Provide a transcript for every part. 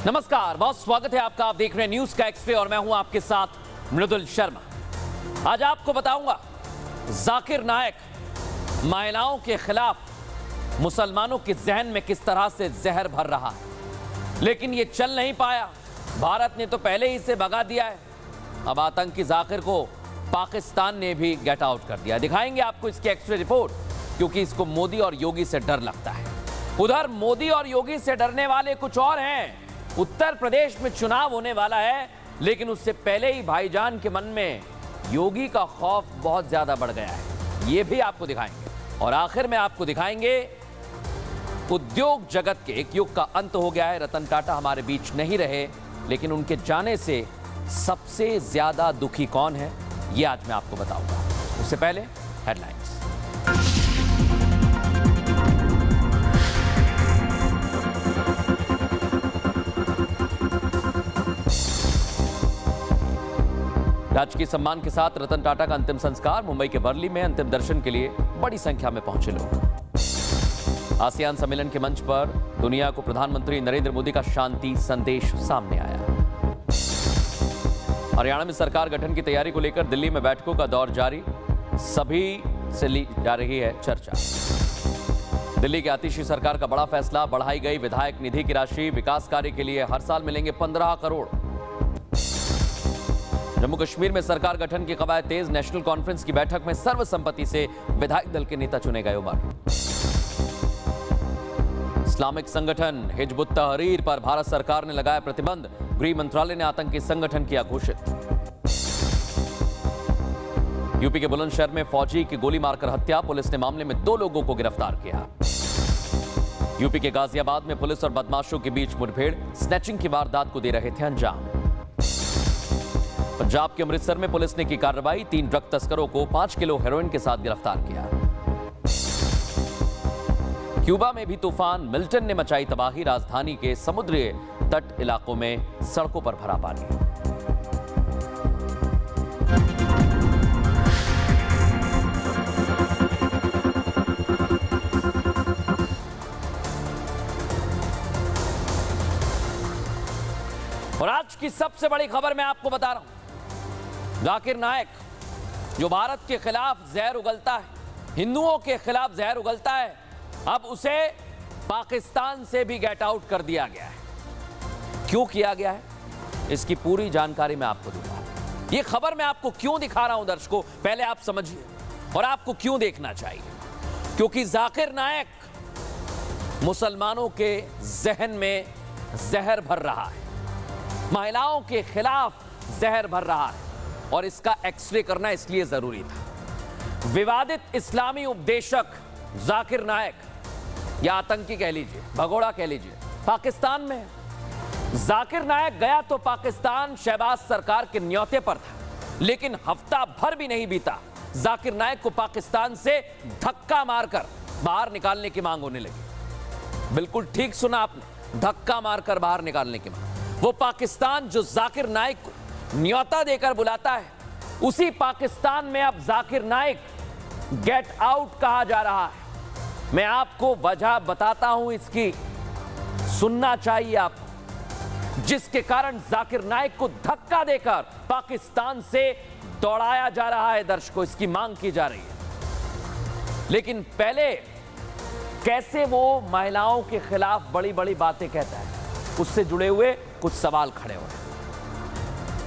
नमस्कार, बहुत स्वागत है आपका। आप देख रहे हैं न्यूज का एक्सप्रे और मैं हूं आपके साथ मृदुल शर्मा। आज आपको बताऊंगा जाकिर नायक महिलाओं के खिलाफ मुसलमानों के जहन में किस तरह से जहर भर रहा है, लेकिन ये चल नहीं पाया। भारत ने तो पहले ही इसे भगा दिया है। अब आतंकी जाकिर को पाकिस्तान ने भी गेट आउट कर दिया। दिखाएंगे आपको इसकी एक्सप्रे रिपोर्ट, क्योंकि इसको मोदी और योगी से डर लगता है। उधर मोदी और योगी से डरने वाले कुछ और हैं। उत्तर प्रदेश में चुनाव होने वाला है, लेकिन उससे पहले ही भाईजान के मन में योगी का खौफ बहुत ज्यादा बढ़ गया है। यह भी आपको दिखाएंगे और आखिर में आपको दिखाएंगे उद्योग जगत के एक युग का अंत हो गया है। रतन टाटा हमारे बीच नहीं रहे, लेकिन उनके जाने से सबसे ज्यादा दुखी कौन है, यह आज मैं आपको बताऊंगा। उससे पहले हेडलाइंस। राजकीय सम्मान के साथ रतन टाटा का अंतिम संस्कार। मुंबई के वर्ली में अंतिम दर्शन के लिए बड़ी संख्या में पहुंचे लोग। आसियान सम्मेलन के मंच पर दुनिया को प्रधानमंत्री नरेंद्र मोदी का शांति संदेश सामने आया। हरियाणा में सरकार गठन की तैयारी को लेकर दिल्ली में बैठकों का दौर जारी, सभी से ली जा रही है चर्चा। दिल्ली की आतिशी सरकार का बड़ा फैसला, बढ़ाई गई विधायक निधि की राशि। विकास कार्य के लिए हर साल मिलेंगे 15 करोड़। जम्मू कश्मीर में सरकार गठन की कवायद तेज, नेशनल कॉन्फ्रेंस की बैठक में सर्वसम्मति से विधायक दल के नेता चुने गए। उमर इस्लामिक संगठन हिजबुत तहरीर पर भारत सरकार ने लगाया प्रतिबंध, गृह मंत्रालय ने आतंकी संगठन किया घोषित। यूपी के बुलंदशहर में फौजी की गोली मारकर हत्या, पुलिस ने मामले में 2 लोगों को गिरफ्तार किया। यूपी के गाजियाबाद में पुलिस और बदमाशों के बीच मुठभेड़, स्नैचिंग की वारदात को दे रहे थे अंजाम। पंजाब के अमृतसर में पुलिस ने की कार्रवाई, 3 ड्रग तस्करों को 5 किलो हेरोइन के साथ गिरफ्तार किया। क्यूबा में भी तूफान मिल्टन ने मचाई तबाही, राजधानी के समुद्री तट इलाकों में सड़कों पर भरा पानी। और आज की सबसे बड़ी खबर मैं आपको बता रहा हूं। जाकिर नायक जो भारत के खिलाफ जहर उगलता है, हिंदुओं के खिलाफ जहर उगलता है, अब उसे पाकिस्तान से भी गेट आउट कर दिया गया है। क्यों किया गया है, इसकी पूरी जानकारी मैं आपको दूंगा। यह खबर मैं आपको क्यों दिखा रहा हूं दर्शकों, पहले आप समझिए और आपको क्यों देखना चाहिए। क्योंकि जाकिर नायक मुसलमानों के जहन में जहर भर रहा है, महिलाओं के खिलाफ जहर भर रहा है, और इसका एक्सरे करना इसलिए जरूरी था। विवादित इस्लामी उपदेशक जाकिर नायक, या आतंकी कह लीजिए, भगोड़ा कह लीजिए, पाकिस्तान में है। जाकिर नायक गया तो पाकिस्तान शहबाज सरकार के न्योते पर था, लेकिन हफ्ता भर भी नहीं बीता, जाकिर नायक को पाकिस्तान से धक्का मारकर बाहर निकालने की मांग होने लगी। बिल्कुल ठीक सुना आपने, धक्का मारकर बाहर निकालने की मांग। वो पाकिस्तान जो जाकिर नायक को न्योता देकर बुलाता है, उसी पाकिस्तान में अब जाकिर नायक गेट आउट कहा जा रहा है। मैं आपको वजह बताता हूं इसकी, सुनना चाहिए आपको, जिसके कारण जाकिर नायक को धक्का देकर पाकिस्तान से दौड़ाया जा रहा है। दर्शकों, इसकी मांग की जा रही है। लेकिन पहले कैसे वो महिलाओं के खिलाफ बड़ी बड़ी बातें कहता है, उससे जुड़े हुए कुछ सवाल खड़े हुए।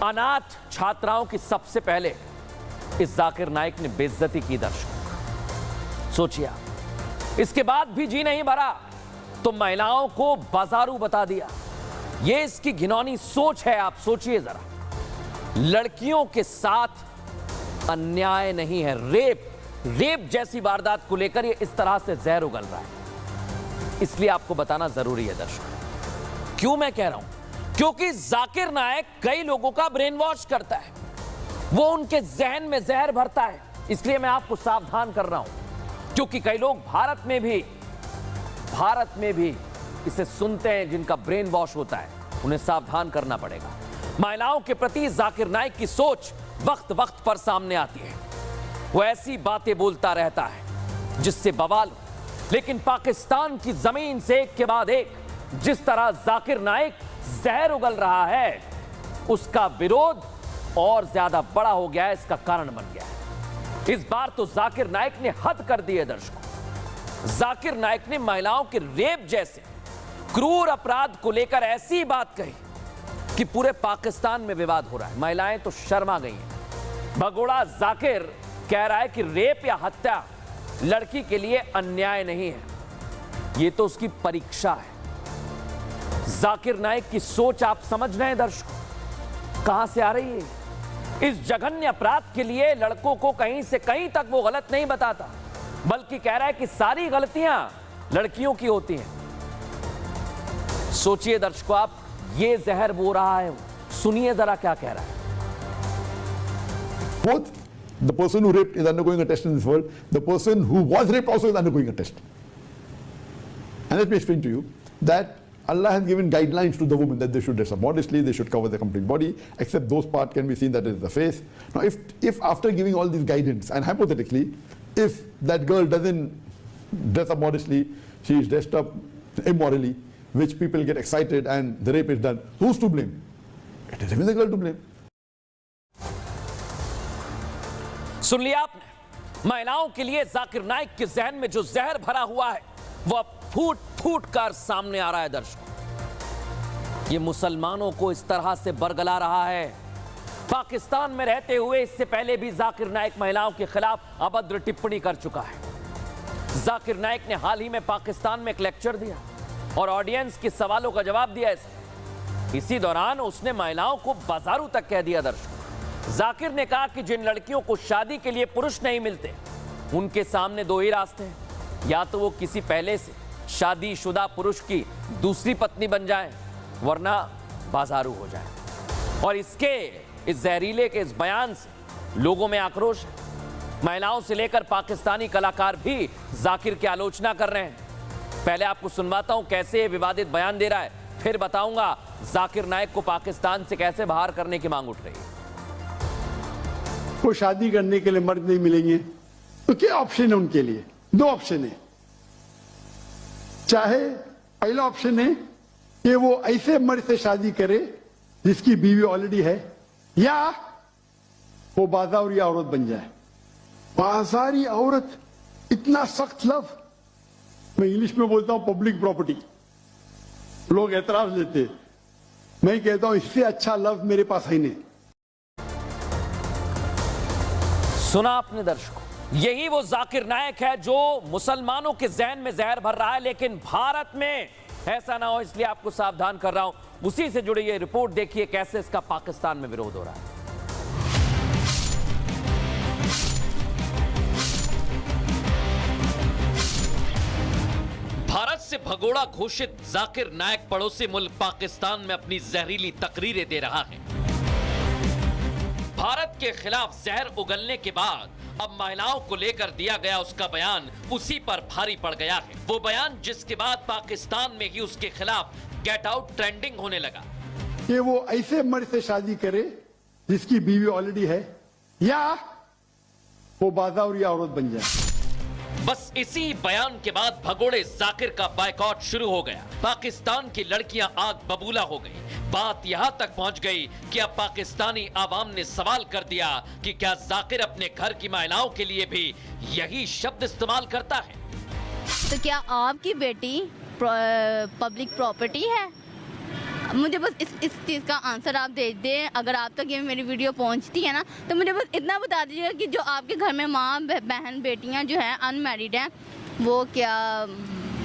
अनाथ छात्राओं की सबसे पहले इस जाकिर नायक ने बेइज्जती की। दर्शकों सोचिए, इसके बाद भी जी नहीं भरा तो महिलाओं को बाजारू बता दिया। यह इसकी घिनौनी सोच है। आप सोचिए जरा, लड़कियों के साथ अन्याय नहीं है, रेप जैसी वारदात को लेकर ये इस तरह से जहर उगल रहा है। इसलिए आपको बताना जरूरी है दर्शकों। क्यों मैं कह रहा हूं, क्योंकि जाकिर नायक कई लोगों का ब्रेन वॉश करता है, वो उनके जहन में जहर भरता है। इसलिए मैं आपको सावधान कर रहा हूं, क्योंकि कई लोग भारत में भी इसे सुनते हैं, जिनका ब्रेन वॉश होता है, उन्हें सावधान करना पड़ेगा। महिलाओं के प्रति जाकिर नायक की सोच वक्त वक्त पर सामने आती है। वो ऐसी बातें बोलता रहता है जिससे बवाल, लेकिन पाकिस्तान की जमीन से एक के बाद एक जिस तरह जाकिर नायक जहर उगल रहा है, उसका विरोध और ज्यादा बड़ा हो गया है, इसका कारण बन गया है। इस बार तो जाकिर नाइक ने हद कर दी है दर्शकों। जाकिर नाइक ने महिलाओं के रेप जैसे क्रूर अपराध को लेकर ऐसी बात कही कि पूरे पाकिस्तान में विवाद हो रहा है। महिलाएं तो शर्मा गई हैं। भगोड़ा जाकिर कह रहा है कि रेप या हत्या लड़की के लिए अन्याय नहीं है, ये तो उसकी परीक्षा है। जाकिर नाइक की सोच आप समझ रहे हैं दर्शकों, कहां से आ रही है। इस जघन्य अपराध के लिए लड़कों को कहीं से कहीं तक वो गलत नहीं बताता, बल्कि कह रहा है कि सारी गलतियां लड़कियों की होती हैं। सोचिए दर्शकों, आप ये जहर बो रहा है, सुनिए जरा क्या कह रहा है। Both the person who raped is undergoing a test in this world. The person who was raped also is undergoing a test. And let me explain to you that Allah has given guidelines to the women that they should dress up modestly, they should cover their complete body, except those parts can be seen that is the face. Now, if after giving all these guidance, and hypothetically, if that girl doesn't dress up modestly, she is dressed up immorally, which people get excited and the rape is done, who's to blame? It is even the girl to blame. सुन लिया आपने, महिलाओं के लिए जाकिर नाइक के जहन में जो जहर भरा हुआ है वो अब फूट फूट कर सामने आ रहा है दर्शकों। ये मुसलमानों को इस तरह से बरगला रहा है। पाकिस्तान में रहते हुए इससे पहले भी जाकिर नाइक महिलाओं के खिलाफ अभद्र टिप्पणी कर चुका है। जाकिर नाइक ने हाल ही में पाकिस्तान में एक लेक्चर दिया और ऑडियंस के सवालों का जवाब दिया। इसी दौरान उसने महिलाओं को बाजारू तक कह दिया दर्शकों। जाकिर ने कहा कि जिन लड़कियों को शादी के लिए पुरुष नहीं मिलते, उनके सामने दो ही रास्ते हैं, या तो वो किसी पहले से शादीशुदा पुरुष की दूसरी पत्नी बन जाएं, वरना बाजारू हो जाएं। और इस जहरीले के इस बयान से लोगों में आक्रोश है। महिलाओं से लेकर पाकिस्तानी कलाकार भी जाकिर की आलोचना कर रहे हैं। पहले आपको सुनवाता हूं कैसे ये विवादित बयान दे रहा है, फिर बताऊंगा जाकिर नाइक को पाकिस्तान से कैसे बाहर करने की मांग उठ रही है। को शादी करने के लिए मर्द नहीं मिलेंगे तो क्या ऑप्शन है उनके लिए? दो ऑप्शन है। चाहे पहला ऑप्शन है कि वो ऐसे मर्द से शादी करे जिसकी बीवी ऑलरेडी है, या वो बाजारी औरत बन जाए। बाजारी औरत, इतना सख्त लफ्ज, मैं इंग्लिश में बोलता हूं पब्लिक प्रॉपर्टी। लोग एतराज लेते, मैं कहता हूं इससे अच्छा लफ्ज मेरे पास है नहीं। सुना आपने दर्शकों, यही वो जाकिर नाइक है जो मुसलमानों के जहन में जहर भर रहा है, लेकिन भारत में ऐसा ना हो इसलिए आपको सावधान कर रहा हूं। उसी से जुड़ी ये रिपोर्ट देखिए कैसे इसका पाकिस्तान में विरोध हो रहा है। भारत से भगोड़ा घोषित जाकिर नाइक पड़ोसी मुल्क पाकिस्तान में अपनी जहरीली तकरीरें दे रहा है। भारत के खिलाफ जहर उगलने के बाद अब महिलाओं को लेकर दिया गया उसका बयान उसी पर भारी पड़ गया है। वो बयान जिसके बाद पाकिस्तान में ही उसके खिलाफ गेट आउट ट्रेंडिंग होने लगा। कि वो ऐसे मर्द से शादी करे जिसकी बीवी ऑलरेडी है, या वो बाजारी औरत बन जाए। बस इसी बयान के बाद भगोड़े जाकिर का बायकॉट शुरू हो गया। पाकिस्तान की लड़कियां आग बबूला हो गई। बात यहां तक पहुंच गई कि अब पाकिस्तानी आवाम ने सवाल कर दिया कि क्या जाकिर अपने घर की महिलाओं के लिए भी यही शब्द इस्तेमाल करता है? तो क्या आपकी बेटी पब्लिक प्रॉपर्टी है? मुझे बस इस चीज़ का आंसर आप दे दें। अगर आप तक ये मेरी वीडियो पहुंचती है ना, तो मुझे बस इतना बता दीजिएगा कि जो आपके घर में माँ बहन बेटियां जो हैं अनमैरिड हैं, वो क्या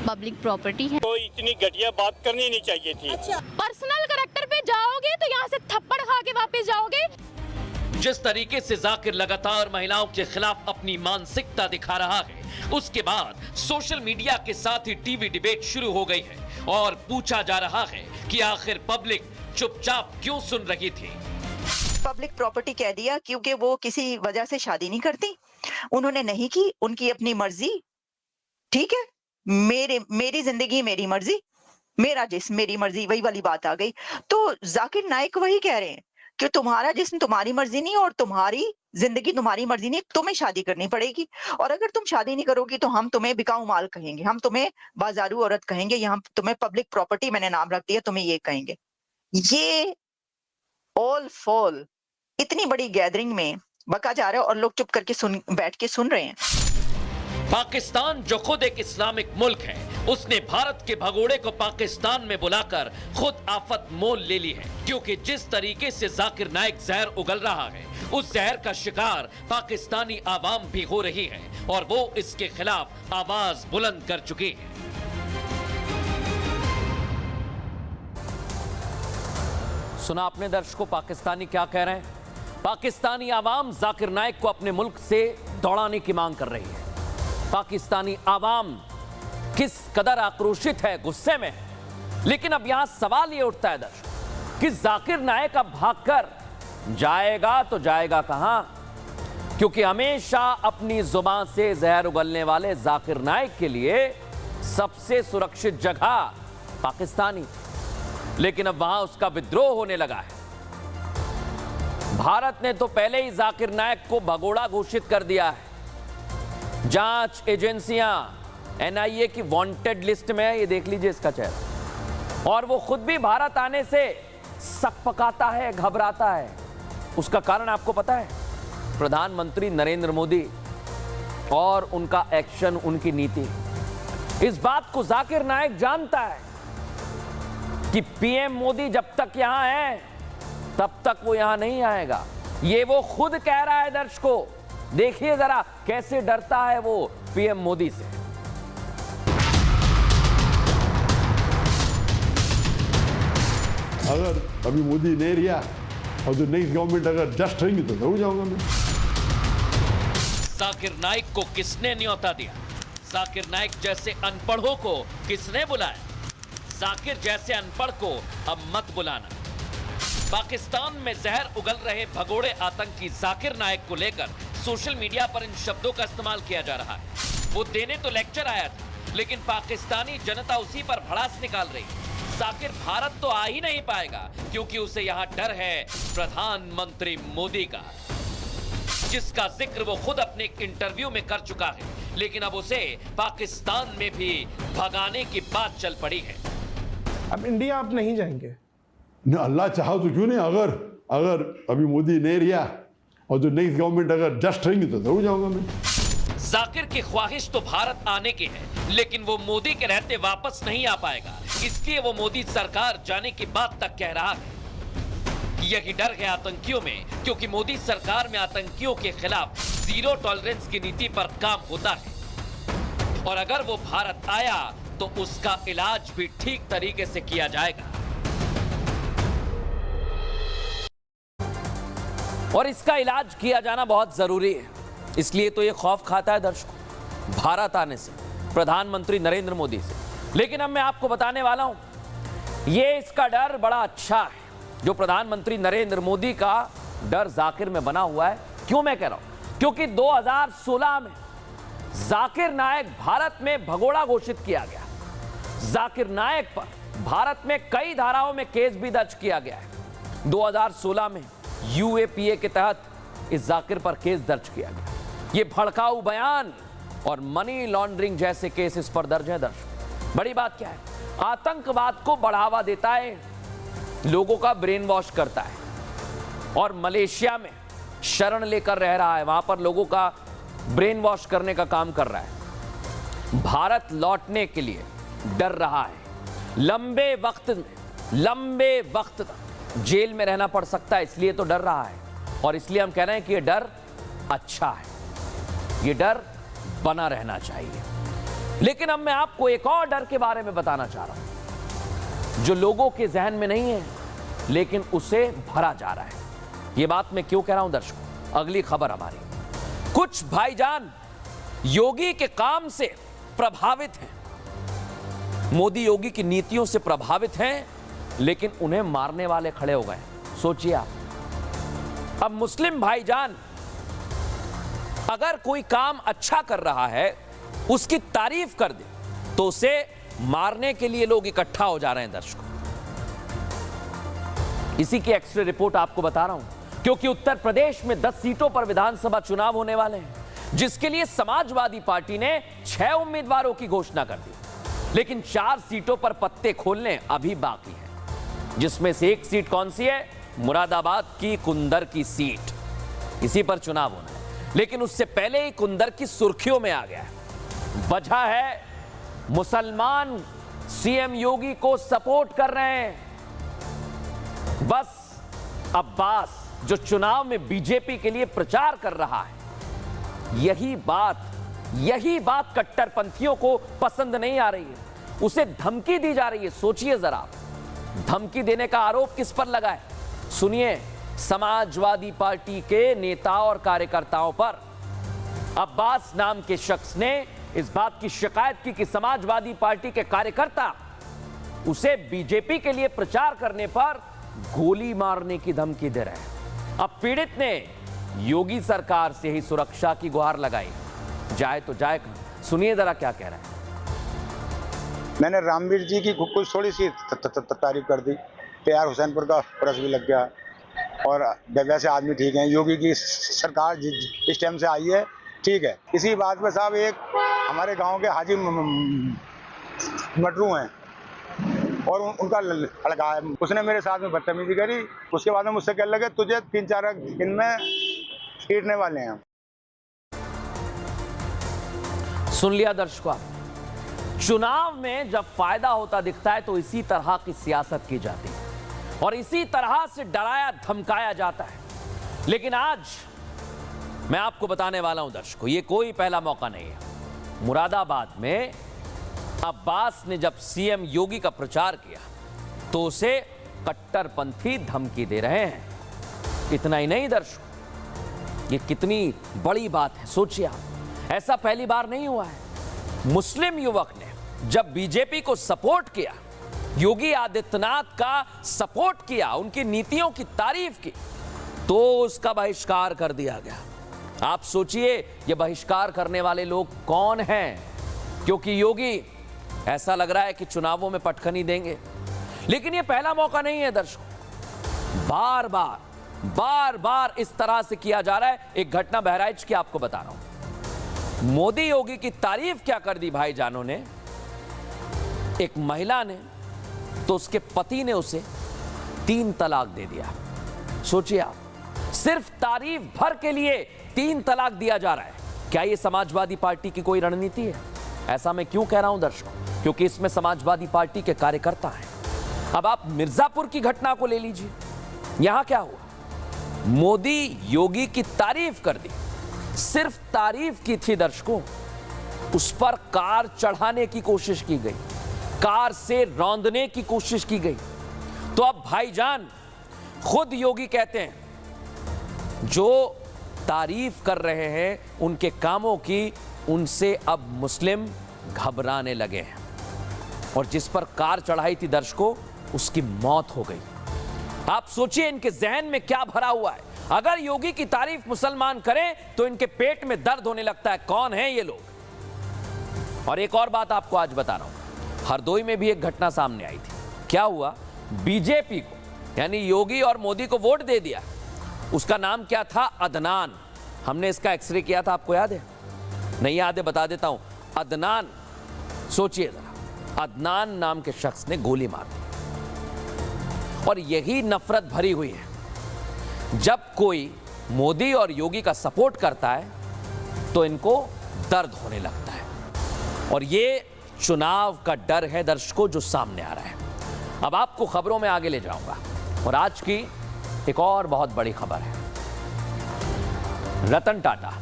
पब्लिक प्रॉपर्टी है? तो इतनी घटिया बात करनी नहीं चाहिए थी। अच्छा, पर्सनल कैरेक्टर पे जाओगे तो यहाँ से थप्पड़ खा के वापस जाओगे। जिस तरीके से जाकिर लगातार महिलाओं के खिलाफ अपनी मानसिकता दिखा रहा है, उसके बाद सोशल मीडिया के साथ ही टीवी डिबेट शुरू हो गई है और पूछा जा रहा है कि आखिर पब्लिक चुपचाप क्यों सुन रही थी। पब्लिक प्रॉपर्टी कह दिया क्योंकि वो किसी वजह से शादी नहीं करती, उन्होंने नहीं की, उनकी अपनी मर्जी। ठीक है, मेरी जिंदगी मेरी मर्जी, मेरा जिस्म मेरी मर्जी, वही वाली बात आ गई। तो जाकिर नाइक वही कह रहे हैं कि तुम्हारा जिस्म तुम्हारी मर्जी नहीं और तुम्हारी जिंदगी तुम्हारी मर्जी नहीं, तुम्हें शादी करनी पड़ेगी। और अगर तुम शादी नहीं करोगी तो हम तुम्हें बिकाऊ माल कहेंगे, हम तुम्हें बाजारू औरत कहेंगे, या हम तुम्हें पब्लिक प्रॉपर्टी, मैंने नाम रख दिया, तुम्हें ये कहेंगे। ये ऑल फॉल इतनी बड़ी गैदरिंग में बका जा रहा है और लोग चुप करके बैठ के सुन रहे हैं। पाकिस्तान जो खुद एक इस्लामिक मुल्क है, उसने भारत के भगोड़े को पाकिस्तान में बुलाकर खुद आफत मोल ले ली है, क्योंकि जिस तरीके से जाकिर नाइक जहर उगल रहा है, उस जहर का शिकार पाकिस्तानी आवाम भी हो रही है और वो इसके खिलाफ आवाज बुलंद कर चुकी है। सुना आपने दर्शकों, पाकिस्तानी क्या कह रहे हैं? पाकिस्तानी आवाम जाकिर नाइक को अपने मुल्क से दौड़ाने की मांग कर रही है। पाकिस्तानी आवाम किस कदर आक्रोशित है, गुस्से में है। लेकिन अब यहां सवाल यह उठता है दर्शक कि जाकिर नाइक अब भागकर जाएगा तो जाएगा कहां? क्योंकि हमेशा अपनी जुबान से जहर उगलने वाले जाकिर नाइक के लिए सबसे सुरक्षित जगह पाकिस्तानी, लेकिन अब वहां उसका विद्रोह होने लगा है। भारत ने तो पहले ही जाकिर नाइक को भगोड़ा घोषित कर दिया है। जांच एजेंसियां एनआईए की वांटेड लिस्ट में है, ये देख लीजिए इसका चेहरा। और वो खुद भी भारत आने से सकपकाता है, घबराता है। उसका कारण आपको पता है? प्रधानमंत्री नरेंद्र मोदी और उनका एक्शन, उनकी नीति। इस बात को जाकिर नाइक जानता है कि पीएम मोदी जब तक यहां है तब तक वो यहां नहीं आएगा। ये वो खुद कह रहा है दर्शकों। देखिए जरा कैसे डरता है वो पीएम मोदी से। अगर अभी मोदी नहीं रहा और जो नेक्स्ट गवर्नमेंट अगर जस्ट रहेंगी तो जरूर जाऊंगा मैं। जाकिर नाइक को किसने न्योता दिया? जाकिर नाइक जैसे अनपढ़ों को किसने बुलाया? जाकिर जैसे अनपढ़ को अब मत बुलाना। पाकिस्तान में जहर उगल रहे भगोड़े आतंकी जाकिर नाइक को लेकर सोशल मीडिया पर इन शब्दों का इस्तेमाल किया जा रहा है। वो देने तो लेक्चर आया था, लेकिन पाकिस्तानी जनता उसी पर भड़ास निकाल रही। जाकिर भारत तो आ ही नहीं पाएगा, क्योंकि उसे यहां डर है प्रधानमंत्री मोदी का, जिसका जिक्र वो खुद अपने एक इंटरव्यू में कर चुका है। लेकिन अब उसे पाकिस्तान में भी भगाने की बात चल पड़ी है। अब इंडिया आप नहीं जाएंगे? न अल्लाह चाहो तो क्यों नहीं। अगर अभी मोदी नहीं रहा और जो नेक्स्ट गवर्नमेंट अगर जस्ट रहेंगी तो जरूर जाऊंगा मैं। जाकिर की ख्वाहिश तो भारत आने की है, लेकिन वो मोदी के रहते वापस नहीं आ पाएगा। इसलिए वो मोदी सरकार जाने की बात तक कह रहा है। यही डर है आतंकियों में, क्योंकि मोदी सरकार में आतंकियों के खिलाफ जीरो टॉलरेंस की नीति पर काम होता है। और अगर वो भारत आया तो उसका इलाज भी ठीक तरीके से किया जाएगा। और इसका इलाज किया जाना बहुत जरूरी है। इसलिए तो ये खौफ खाता है दर्शकों भारत आने से, प्रधानमंत्री नरेंद्र मोदी से। लेकिन अब मैं आपको बताने वाला हूं, ये इसका डर बड़ा अच्छा है जो प्रधानमंत्री नरेंद्र मोदी का डर जाकिर में बना हुआ है। क्यों मैं कह रहा हूं? क्योंकि 2016 में जाकिर नाइक भारत में भगोड़ा घोषित किया गया। जाकिर नाइक पर भारत में कई धाराओं में केस भी दर्ज किया गया है। 2016 में यूएपीए के तहत इस जाकिर पर केस दर्ज किया गया। ये भड़काऊ बयान और मनी लॉन्ड्रिंग जैसे केस इस पर दर्ज है दर्शक। बड़ी बात क्या है? आतंकवाद को बढ़ावा देता है, लोगों का ब्रेन वॉश करता है और मलेशिया में शरण लेकर रह रहा है, वहां पर लोगों का ब्रेन वॉश करने का काम कर रहा है। भारत लौटने के लिए डर रहा है। लंबे वक्त तक जेल में रहना पड़ सकता है, इसलिए तो डर रहा है। और इसलिए हम कह रहे हैं कि यह डर अच्छा है, यह डर बना रहना चाहिए। लेकिन अब मैं आपको एक और डर के बारे में बताना चाह रहा हूं जो लोगों के जहन में नहीं है, लेकिन उसे भरा जा रहा है। यह बात मैं क्यों कह रहा हूं दर्शकों? अगली खबर हमारी, कुछ भाईजान योगी के काम से प्रभावित हैं, मोदी योगी की नीतियों से प्रभावित हैं, लेकिन उन्हें मारने वाले खड़े हो गए। सोचिए आप, अब मुस्लिम भाईजान अगर कोई काम अच्छा कर रहा है, उसकी तारीफ कर दे, तो उसे मारने के लिए लोग इकट्ठा हो जा रहे हैं दर्शकों। इसी की एक्सरे रिपोर्ट आपको बता रहा हूं, क्योंकि उत्तर प्रदेश में 10 सीटों पर विधानसभा चुनाव होने वाले हैं, जिसके लिए समाजवादी पार्टी ने 6 उम्मीदवारों की घोषणा कर दी, लेकिन 4 सीटों पर पत्ते खोलने अभी बाकी हैं। जिसमें से एक सीट कौन सी है? मुरादाबाद की कुंदर की सीट, इसी पर चुनाव होना है। लेकिन उससे पहले ही कुंदर की सुर्खियों में आ गया है। वजह है मुसलमान सीएम योगी को सपोर्ट कर रहे हैं। बस अब्बास जो चुनाव में बीजेपी के लिए प्रचार कर रहा है, यही बात कट्टरपंथियों को पसंद नहीं आ रही है। उसे धमकी दी जा रही है। सोचिए जरा, धमकी देने का आरोप किस पर लगा है? सुनिए, समाजवादी पार्टी के नेता और कार्यकर्ताओं पर। अब्बास नाम के शख्स ने इस बात की शिकायत की कि समाजवादी पार्टी के कार्यकर्ता उसे बीजेपी के लिए प्रचार करने पर गोली मारने की धमकी दे रहे हैं। अब पीड़ित ने योगी सरकार से ही सुरक्षा की गुहार लगाई। जाए तो जाए कहां? सुनिए जरा क्या कह रहे हैं। मैंने रामवीर जी की कुछ थोड़ी सी तारीफ कर दी। प्यार हुसैनपुर का प्रेस भी लग गया। और वैसे आदमी ठीक है। योगी की सरकार इस टाइम से आई है, ठीक है। इसी बात पे साहब एक हमारे गांव के हाजी मटरू हैं और उनका लड़का है, उसने मेरे साथ में बदतमीजी करी। उसके बाद में मुझसे कहने लगे तुझे 3-4 दिन में पीटने वाले हैं। सुन लिया दर्शकों, चुनाव में जब फायदा होता दिखता है तो इसी तरह की सियासत की जाती है और इसी तरह से डराया धमकाया जाता है। लेकिन आज मैं आपको बताने वाला हूं दर्शकों, ये कोई पहला मौका नहीं है। मुरादाबाद में अब्बास ने जब सीएम योगी का प्रचार किया तो उसे कट्टरपंथी धमकी दे रहे हैं। इतना ही नहीं दर्शकों, ये कितनी बड़ी बात है सोचिए आप। ऐसा पहली बार नहीं हुआ है। मुस्लिम युवक ने जब बीजेपी को सपोर्ट किया, योगी आदित्यनाथ का सपोर्ट किया, उनकी नीतियों की तारीफ की, तो उसका बहिष्कार कर दिया गया। आप सोचिए ये बहिष्कार करने वाले लोग कौन हैं? क्योंकि योगी ऐसा लग रहा है कि चुनावों में पटखनी देंगे। लेकिन ये पहला मौका नहीं है दर्शकों, बार बार इस तरह से किया जा रहा है। एक घटना बहराइच की आपको बता रहा हूं। मोदी योगी की तारीफ क्या कर दी भाईजानों ने। एक महिला ने तो उसके पति ने उसे 3 तलाक दे दिया। सोचिए आप, सिर्फ तारीफ भर के लिए 3 तलाक दिया जा रहा है। क्या यह समाजवादी पार्टी की कोई रणनीति है? ऐसा मैं क्यों कह रहा हूं दर्शकों, क्योंकि इसमें समाजवादी पार्टी के कार्यकर्ता हैं। अब आप मिर्जापुर की घटना को ले लीजिए। यहां क्या हुआ? मोदी योगी की तारीफ कर दी, सिर्फ तारीफ की थी दर्शकों। उस पर कार चढ़ाने की कोशिश की गई, कार से रौंदने की कोशिश की गई। तो अब भाईजान खुद योगी कहते हैं, जो तारीफ कर रहे हैं उनके कामों की, उनसे अब मुस्लिम घबराने लगे हैं। और जिस पर कार चढ़ाई थी दर्शकों, उसकी मौत हो गई। आप सोचिए इनके जहन में क्या भरा हुआ है। अगर योगी की तारीफ मुसलमान करें तो इनके पेट में दर्द होने लगता है। कौन है ये लोग? और एक और बात आपको आज बता रहा हूं, हरदोई में भी एक घटना सामने आई थी। क्या हुआ? बीजेपी को यानी योगी और मोदी को वोट दे दिया। उसका नाम क्या था? अदनान। हमने इसका एक्सरे किया था, आपको याद है? नहीं याद है? बता देता हूं। अदनान, सोचिए जरा, अदनान नाम के शख्स ने गोली मार दी। और यही नफरत भरी हुई है। जब कोई मोदी और योगी का सपोर्ट करता है तो इनको दर्द होने लगता है। और ये चुनाव का डर है दर्शकों जो सामने आ रहा है। अब आपको खबरों में आगे ले जाऊंगा और आज की एक और बहुत बड़ी खबर है। रतन टाटा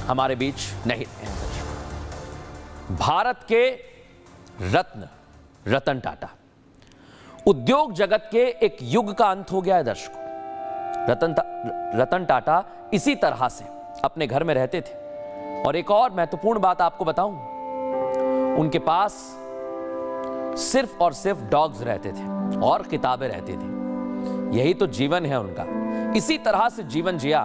हमारे बीच नहीं रहे हैं। भारत के रत्न रतन टाटा, उद्योग जगत के एक युग का अंत हो गया है दर्शकों। रतन टाटा इसी तरह से अपने घर में रहते थे। और एक और महत्वपूर्ण बात आपको बताऊं, उनके पास सिर्फ और सिर्फ डॉग्स रहते थे और किताबें रहती थी। यही तो जीवन है उनका। इसी तरह से जीवन जिया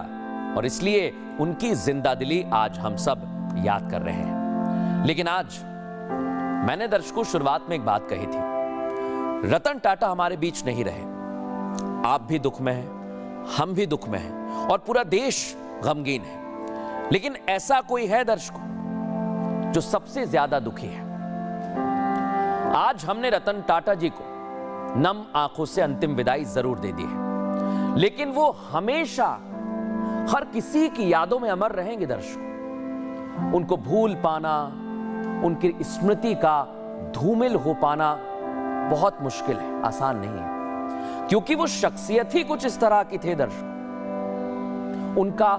और इसलिए उनकी जिंदादिली आज हम सब याद कर रहे हैं। लेकिन आज मैंने दर्शकों शुरुआत में एक बात कही थी, रतन टाटा हमारे बीच नहीं रहे। आप भी दुख में हैं, हम भी दुख में हैं और पूरा देश गमगीन है। लेकिन ऐसा कोई है दर्शकों जो सबसे ज्यादा दुखी है। आज हमने रतन टाटा जी को नम आंखों से अंतिम विदाई जरूर दे दी है, लेकिन वो हमेशा हर किसी की यादों में अमर रहेंगे दर्शकों। उनको भूल पाना, उनकी स्मृति का धूमिल हो पाना बहुत मुश्किल है, आसान नहीं है, क्योंकि वो शख्सियत ही कुछ इस तरह की थे दर्शकों। उनका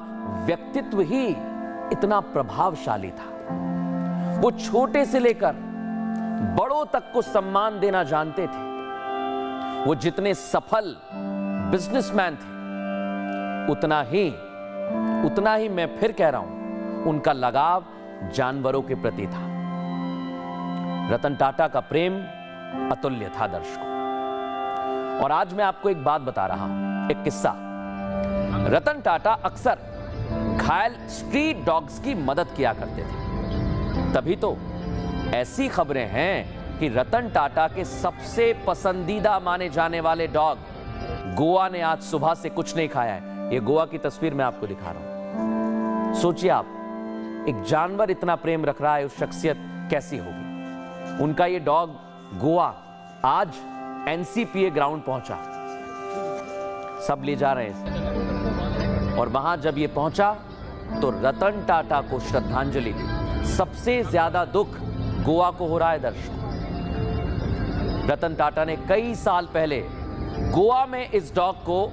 व्यक्तित्व ही इतना प्रभावशाली था। वो छोटे से लेकर बड़ों तक को सम्मान देना जानते थे। वो जितने सफल बिजनेसमैन थे, उतना ही मैं फिर कह रहा हूं, उनका लगाव जानवरों के प्रति था। रतन टाटा का प्रेम अतुल्य था दर्शकों। और आज मैं आपको एक बात बता रहा हूं, एक किस्सा। रतन टाटा अक्सर घायल स्ट्रीट डॉग्स की मदद किया करते थे। तभी तो ऐसी खबरें हैं कि रतन टाटा के सबसे पसंदीदा माने जाने वाले डॉग गोवा ने आज सुबह से कुछ नहीं खाया है। ये गोवा की तस्वीर मैं आपको दिखा रहा हूं। सोचिए आप, एक जानवर इतना प्रेम रख रहा है, उस शख्सियत कैसी होगी। उनका ये डॉग गोवा आज एनसीपीए ग्राउंड पहुंचा, सब ले जा रहे हैं इसे। और वहां जब ये पहुंचा तो रतन टाटा को श्रद्धांजलि दी। सबसे ज्यादा दुख गोवा को हो रहा है दर्शकों। रतन टाटा ने कई साल पहले गोवा में इस डॉग को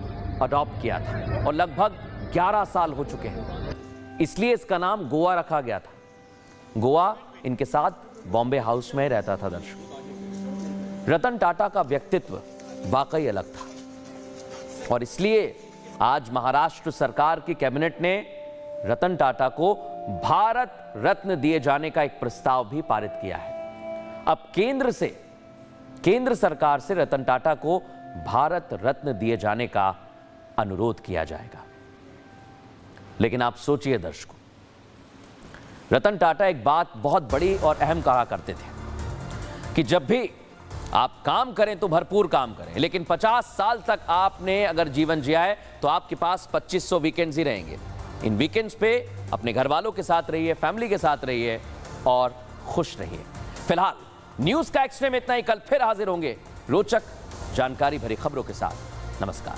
अडॉप्ट किया था और लगभग 11 साल हो चुके हैं, इसलिए इसका नाम गोवा रखा गया था। गोवा इनके साथ बॉम्बे हाउस में रहता था दर्शकों। रतन टाटा का व्यक्तित्व वाकई अलग था और इसलिए आज महाराष्ट्र सरकार की कैबिनेट ने रतन टाटा को भारत रत्न दिए जाने का एक प्रस्ताव भी पारित किया है। अब केंद्र सरकार से रतन टाटा को भारत रत्न दिए जाने का अनुरोध किया जाएगा। लेकिन आप सोचिए दर्शकों, रतन टाटा एक बात बहुत बड़ी और अहम कहा करते थे कि जब भी आप काम करें तो भरपूर काम करें, लेकिन 50 साल तक आपने अगर जीवन जिया है तो आपके पास 2500 वीकेंड्स ही रहेंगे। इन वीकेंड्स पे अपने घर वालों के साथ रहिए, फैमिली के साथ रहिए और खुश रहिए। फिलहाल न्यूज का एक्सट्रीम में इतना ही। कल फिर हाजिर होंगे रोचक जानकारी भरी खबरों के साथ। नमस्कार।